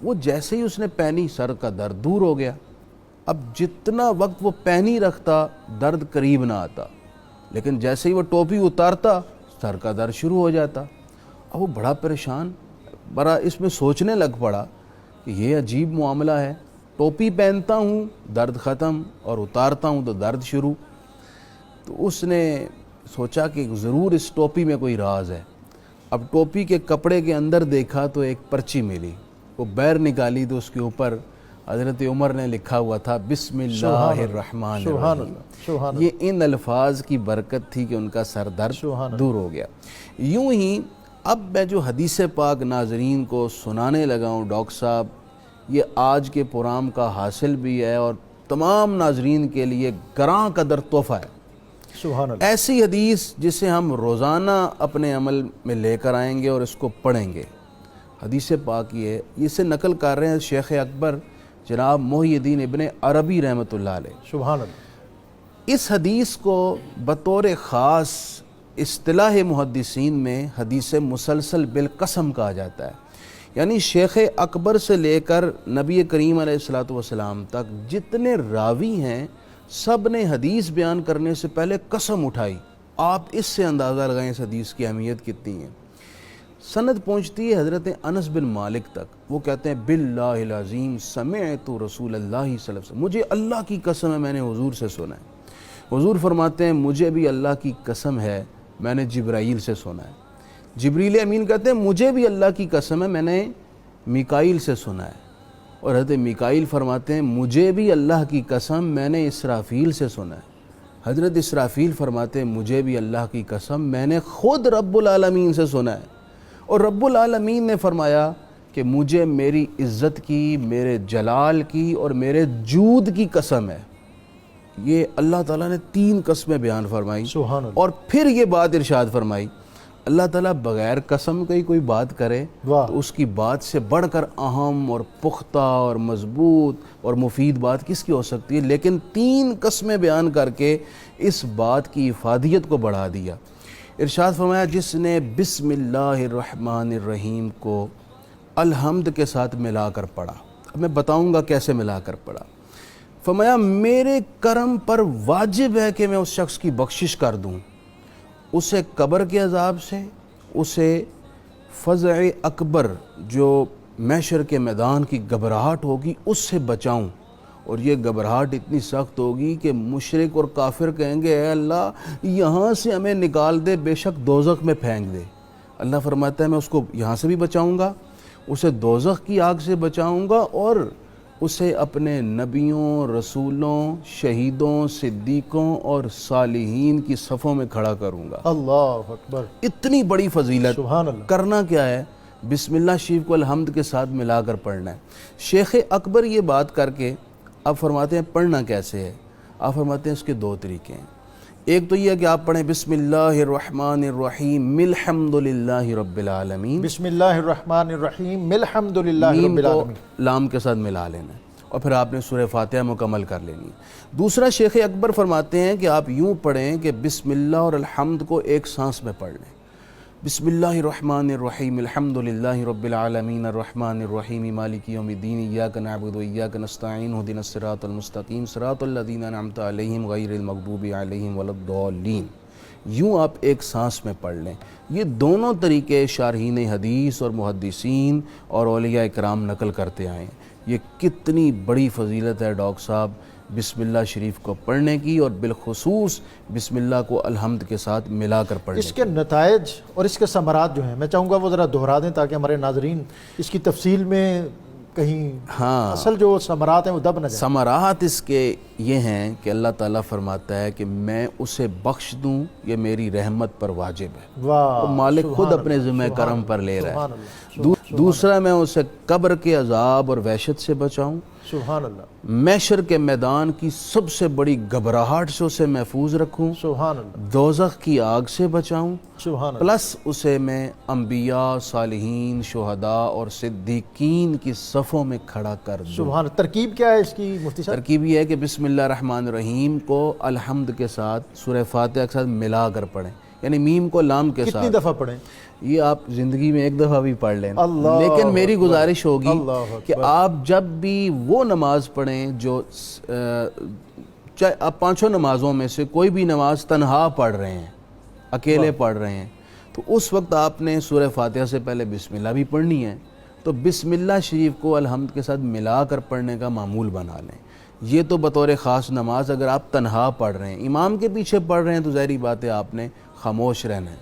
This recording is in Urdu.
وہ جیسے ہی اس نے پہنی سر کا درد دور ہو گیا۔ اب جتنا وقت وہ پہنی رکھتا درد قریب نہ آتا، لیکن جیسے ہی وہ ٹوپی اتارتا سر کا درد شروع ہو جاتا۔ اب وہ بڑا پریشان، بڑا اس میں سوچنے لگ پڑا کہ یہ عجیب معاملہ ہے، ٹوپی پہنتا ہوں درد ختم اور اتارتا ہوں تو درد شروع۔ تو اس نے سوچا کہ ضرور اس ٹوپی میں کوئی راز ہے۔ اب ٹوپی کے کپڑے کے اندر دیکھا تو ایک پرچی ملی، وہ بیر نکالی تو اس کے اوپر حضرت عمر نے لکھا ہوا تھا بسم اللہ الرحمن الرحیم۔ یہ ان الفاظ کی برکت تھی کہ ان کا سر درد دور ہو گیا۔ یوں ہی اب میں جو حدیث پاک ناظرین کو سنانے لگا ہوں ڈاکٹر صاحب، یہ آج کے پروگرام کا حاصل بھی ہے اور تمام ناظرین کے لیے گراں قدر تحفہ ہے۔ سبحان اللہ۔ ایسی حدیث جسے ہم روزانہ اپنے عمل میں لے کر آئیں گے اور اس کو پڑھیں گے۔ حدیث پاک یہ ہے، اسے نقل کر رہے ہیں شیخ اکبر جناب محی الدین ابن عربی رحمۃ اللہ علیہ۔ سبحان اللہ۔ اس حدیث کو بطور خاص اصطلاح محدثین میں حدیث مسلسل بالقسم کہا جاتا ہے، یعنی شیخ اکبر سے لے کر نبی کریم علیہ الصلوۃ والسلام تک جتنے راوی ہیں سب نے حدیث بیان کرنے سے پہلے قسم اٹھائی۔ آپ اس سے اندازہ لگائیں اس حدیث کی اہمیت کتنی ہے۔ سند پہنچتی ہے حضرت انس بن مالک تک، وہ کہتے ہیں باللہ العظیم سمعت رسول اللہ صلی اللہ علیہ وسلم، مجھے اللہ کی قسم ہے میں نے حضور سے سنا ہے۔ حضور فرماتے ہیں مجھے بھی اللہ کی قسم ہے میں نے جبرائیل سے سنا ہے۔ جبریل امین کہتے ہیں مجھے بھی اللہ کی قسم ہے میں نے میکائیل سے سنا ہے۔ اور حضرت میکائیل فرماتے ہیں مجھے بھی اللہ کی قسم میں نے اسرافیل سے سنا ہے۔ حضرت اسرافیل فرماتے ہیں مجھے بھی اللہ کی قسم میں نے خود رب العالمین سے سنا ہے۔ اور رب العالمین نے فرمایا کہ مجھے میری عزت کی، میرے جلال کی اور میرے جود کی قسم ہے۔ یہ اللہ تعالیٰ نے 3 قسمیں بیان فرمائی، سبحان اللہ۔ اور پھر یہ بات ارشاد فرمائی اللہ تعالیٰ بغیر قسم کا ہی کوئی بات کرے تو اس کی بات سے بڑھ کر اہم اور پختہ اور مضبوط اور مفید بات کس کی ہو سکتی ہے، لیکن 3 قسمیں بیان کر کے اس بات کی افادیت کو بڑھا دیا۔ ارشاد فرمایا جس نے بسم اللہ الرحمن الرحیم کو الحمد کے ساتھ ملا کر پڑھا، اب میں بتاؤں گا کیسے ملا کر پڑھا۔ فرمایا میرے کرم پر واجب ہے کہ میں اس شخص کی بخشش کر دوں، اسے قبر کے عذاب سے، اسے فزع اکبر جو محشر کے میدان کی گھبراہٹ ہوگی اس سے بچاؤں، اور یہ گھبراہٹ اتنی سخت ہوگی کہ مشرک اور کافر کہیں گے اے اللہ یہاں سے ہمیں نکال دے، بے شک دوزخ میں پھینک دے۔ اللہ فرماتا ہے میں اس کو یہاں سے بھی بچاؤں گا، اسے دوزخ کی آگ سے بچاؤں گا، اور اسے اپنے نبیوں، رسولوں، شہیدوں، صدیقوں اور صالحین کی صفوں میں کھڑا کروں گا۔ اللہ اکبر۔ اتنی بڑی فضیلت۔ سبحان اللہ۔ کرنا کیا ہے؟ بسم اللہ شریف کو الحمد کے ساتھ ملا کر پڑھنا ہے۔ شیخ اکبر یہ بات کر کے آپ فرماتے ہیں پڑھنا کیسے ہے؟ آپ فرماتے ہیں اس کے 2 طریقے ہیں۔ ایک تو یہ ہے کہ آپ پڑھیں بسم اللہ الرحمن الرحیم الحمد للہ رب العالمین، بسم اللہ الرحمن الرحیم الحمد للہ رب میم کو العالمین، لام کے ساتھ ملا لینا ہے، اور پھر آپ نے سورہ فاتحہ مکمل کر لینی ہے۔ دوسرا شیخ اکبر فرماتے ہیں کہ آپ یوں پڑھیں کہ بسم اللہ اور الحمد کو ایک سانس میں پڑھ لیں۔ بسم اللہ الرحمن الرحیم الحمد للہ رب العالمین الرحمن الرحیم مالک یوم الدین ایاک نعبد و ایاک نستعین اہدنا الصراط المستقیم صراط الذین انعمت علیہم غیر المغضوب علیہم ولا الضالین۔ یوں آپ ایک سانس میں پڑھ لیں۔ یہ دونوں طریقے شارحین حدیث اور محدثین اور اولیاء کرام نقل کرتے آئے ہیں۔ یہ کتنی بڑی فضیلت ہے ڈاکٹر صاحب بسم اللہ شریف کو پڑھنے کی، اور بالخصوص بسم اللہ کو الحمد کے ساتھ ملا کر پڑھنے کی۔ اس کے نتائج اور اس کے ثمرات جو ہیں میں چاہوں گا وہ ذرا دہرا دیں تاکہ ہمارے ناظرین اس کی تفصیل میں کہیں اصل جو ثمرات ہیں وہ دب نہ جائیں۔ ثمرات اس کے یہ ہیں کہ اللہ تعالیٰ فرماتا ہے کہ میں اسے بخش دوں، یہ میری رحمت پر واجب ہے، واہ، مالک خود اپنے ذمہ کرم پر لے رہا ہے۔ دوسرا میں اسے قبر کے عذاب اور وحشت سے بچاؤں، سبحان اللہ، محشر کے میدان کی سب سے بڑی گھبراہٹ سے اسے محفوظ رکھوں، سبحان اللہ، دوزخ کی آگ سے بچاؤں، سبحان اللہ، پلس اسے میں انبیاء، صالحین، شہداء اور صدیقین کی صفوں میں کھڑا کر دوں۔ سبحان اللہ۔ ترکیب کیا ہے اس کی مفتی صاحب؟ ترکیب یہ ہے کہ بسم اللہ الرحمن الرحیم کو الحمد کے ساتھ سورہ فاتحہ کے ساتھ ملا کر پڑھیں، یعنی میم کو لام کے ساتھ کتنی دفعہ پڑھیں؟ یہ آپ زندگی میں ایک دفعہ بھی پڑھ لیں، اللہ لیکن میری گزارش ہوگی اللہ کہ آپ جب بھی وہ نماز پڑھیں جو چاہے آپ پانچوں نمازوں میں سے کوئی بھی نماز تنہا پڑھ رہے ہیں، اکیلے پڑھ رہے ہیں، تو اس وقت آپ نے سورہ فاتحہ سے پہلے بسم اللہ بھی پڑھنی ہے، تو بسم اللہ شریف کو الحمد کے ساتھ ملا کر پڑھنے کا معمول بنا لیں۔ یہ تو بطور خاص نماز اگر آپ تنہا پڑھ رہے ہیں، امام کے پیچھے پڑھ رہے ہیں تو ظاہری بات ہے آپ نے خاموش رہنا ہے۔